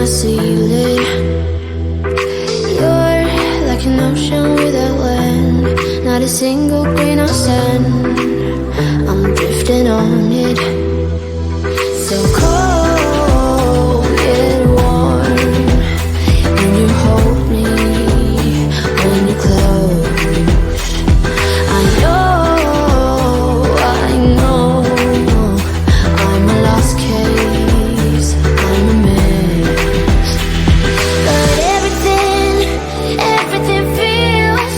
I seal it. You're like an ocean without land, not a single grain of sand. I'm drifting on it. So cold, yet warm, when you hold me, when you close. I know, I'm a lost case, I'm a mess. But everything feels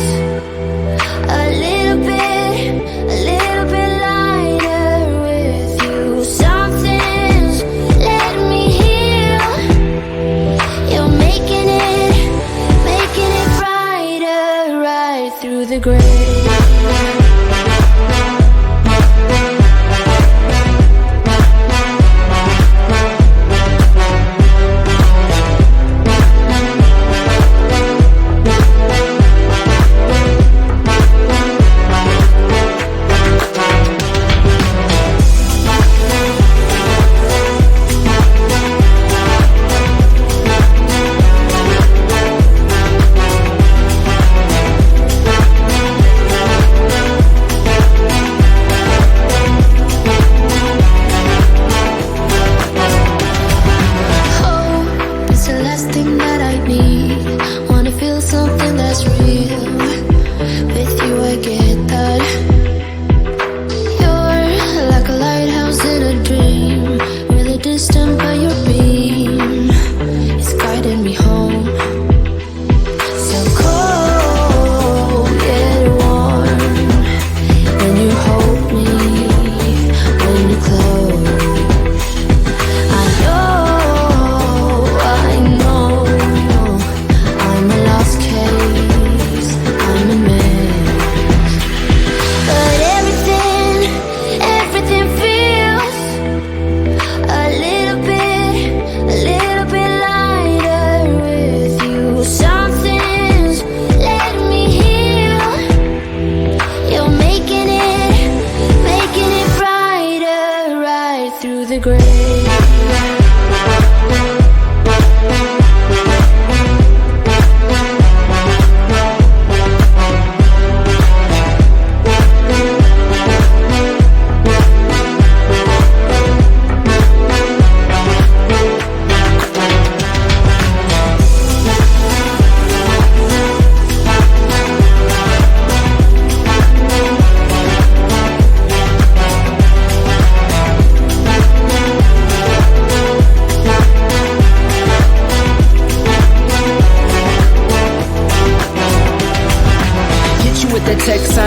a little bit lighter with you. Something's letting me heal. You're making it brighter, right through the gray.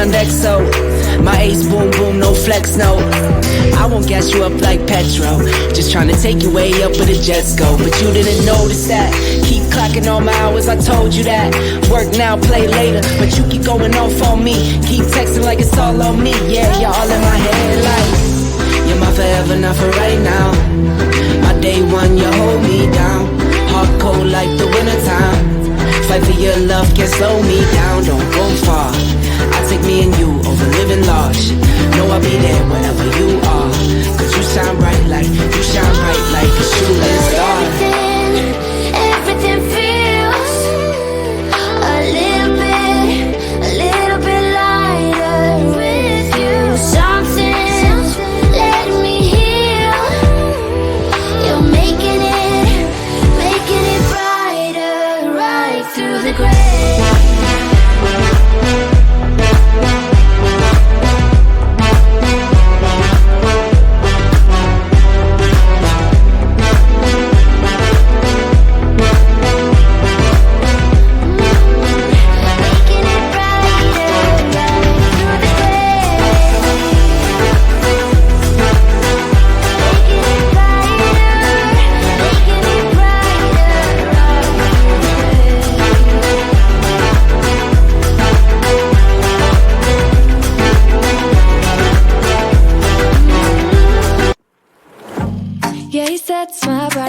XO. My ace boom boom, no flex, no. I won't gas you up like petrol. Just trying to take you way up where the jets go. But you didn't notice that. Keep clocking all my hours, I told you that. Work now, play later, but you keep going off on me. Keep texting like it's all on me. Yeah, you're all in my head like you're my forever, not for right now. My day one, you hold me down. Hard cold like the wintertime. Fight for your love, can't slow me down. Don't go far. I take me and you over living large. Know I'll be there wherever you are. Cause you shine bright like a shooting star. Everything feels a little bit lighter with you. Something's letting me heal. You're making it brighter, right through the gray.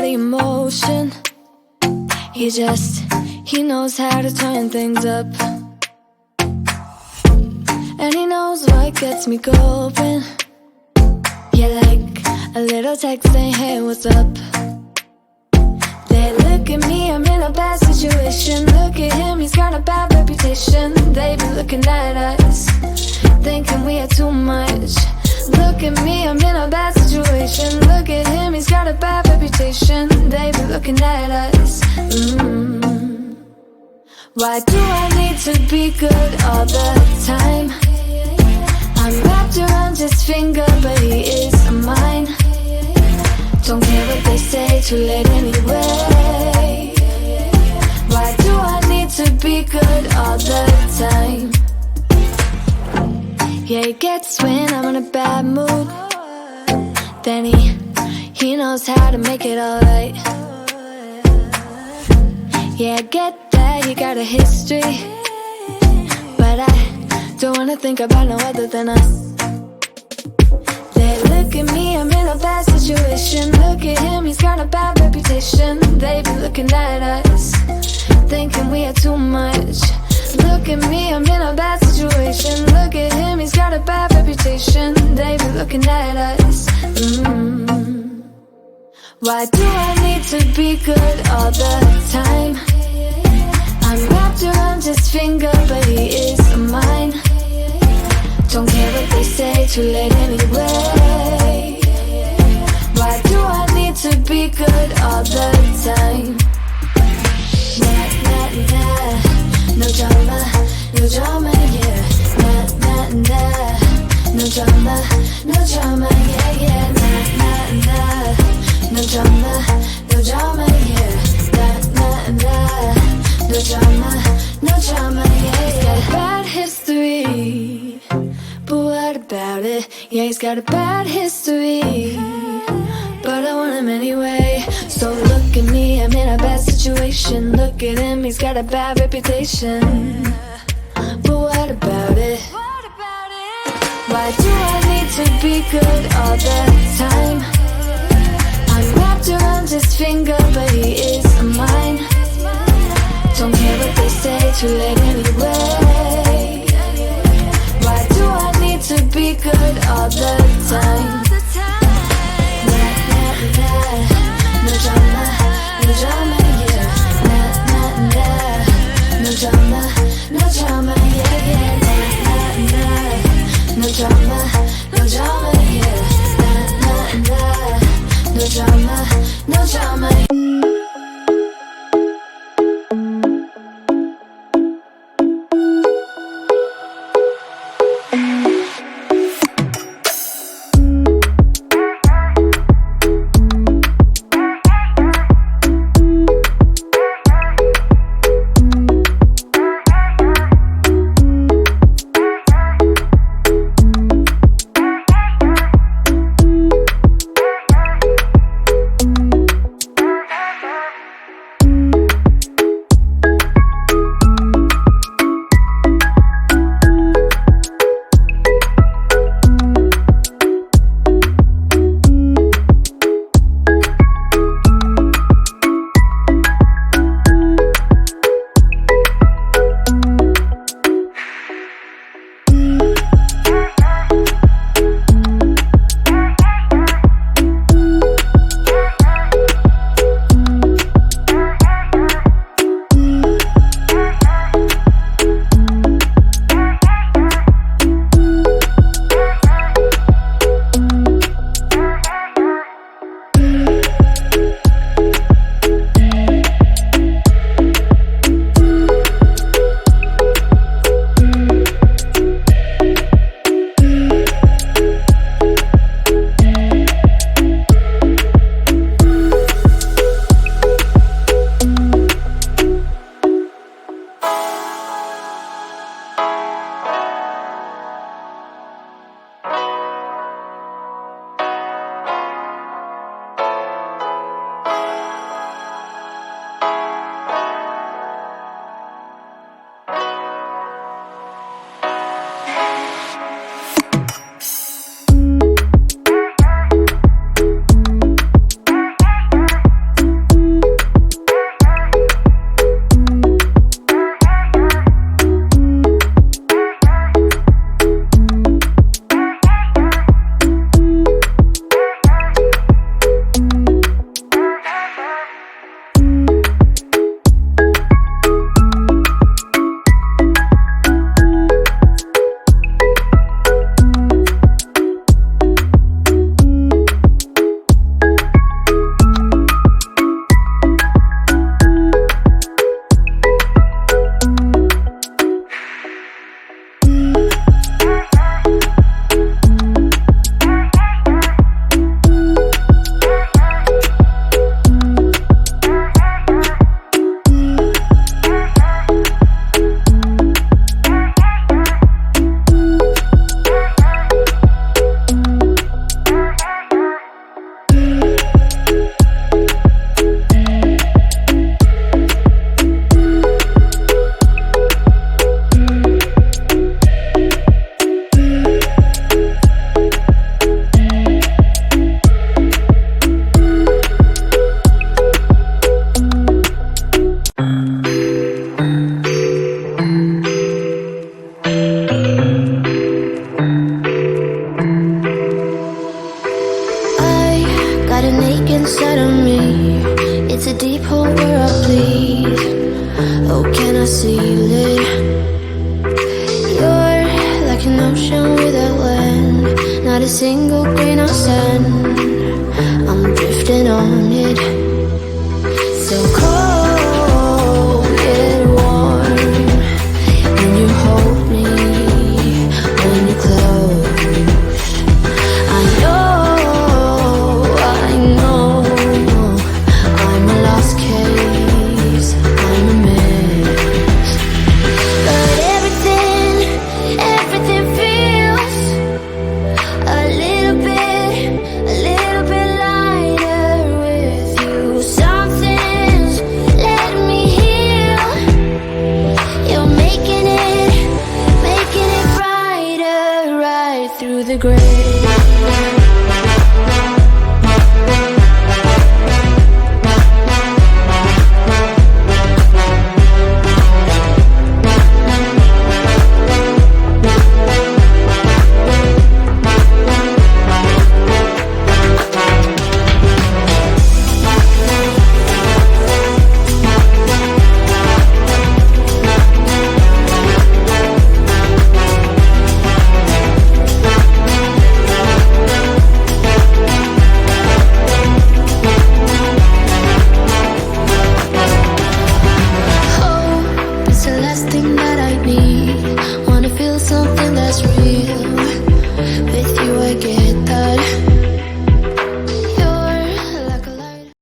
Emotion. He knows how to turn things up. And he knows what gets me going. Yeah, like a little text saying, hey, what's up? They're looking situation. Look at him, he's got a bad reputation. They be looking at us, thinking we are too much. Look at me, I'm in a bad situation. Look at him, he's got a bad reputation. They be looking at us. Why do I need to be good all the time? I'm wrapped around his finger, but he is mine. Don't care what they say, too late anyway. Why do I need to be good all the time? Yeah, he gets when I'm in a bad mood. Then he knows how to make it alright. Yeah, I get that you got a history, but I don't wanna think about no other than us. They look at me, I'm in a bad situation. Look at him, he's got a bad reputation. They be looking at us, thinking we are too much. Look at me, I'm in a bad situation. Look at him, he's got a bad reputation. They be looking at us. Why do I need to be good all the time? I'm wrapped around his finger, but he is mine. Don't care what they say, too late anyway. Why do I need to be good all the time? Nah, nah, nah. No drama, no drama, yeah. Nah, nah, nah. No drama, no drama, yeah, yeah. Nah, nah, nah. No drama, no drama, yeah. Nah, nah, nah. No drama, no drama, yeah, yeah. He's got a bad history, but what about it? Yeah, he's got a bad history, but I want him anyway. So look at me, I'm in a bad situation. Look at him, he's got a bad reputation, but what about it? Why do I need to be good all the time? I'm wrapped around his finger, but he is mine. Don't care what they say, too late anyway. Why do I need to be good all the time? Nah, nah, nah. No drama, no drama, yeah. Nah, nah, nah. No drama, no drama, yeah, yeah. Nah, nah, nah. No drama, no drama, yeah. Nah, nah, nah. No drama, no drama. It's a deep hole where I bleed. Oh, can I seal it? You're like an ocean without land, not a single grain of sand.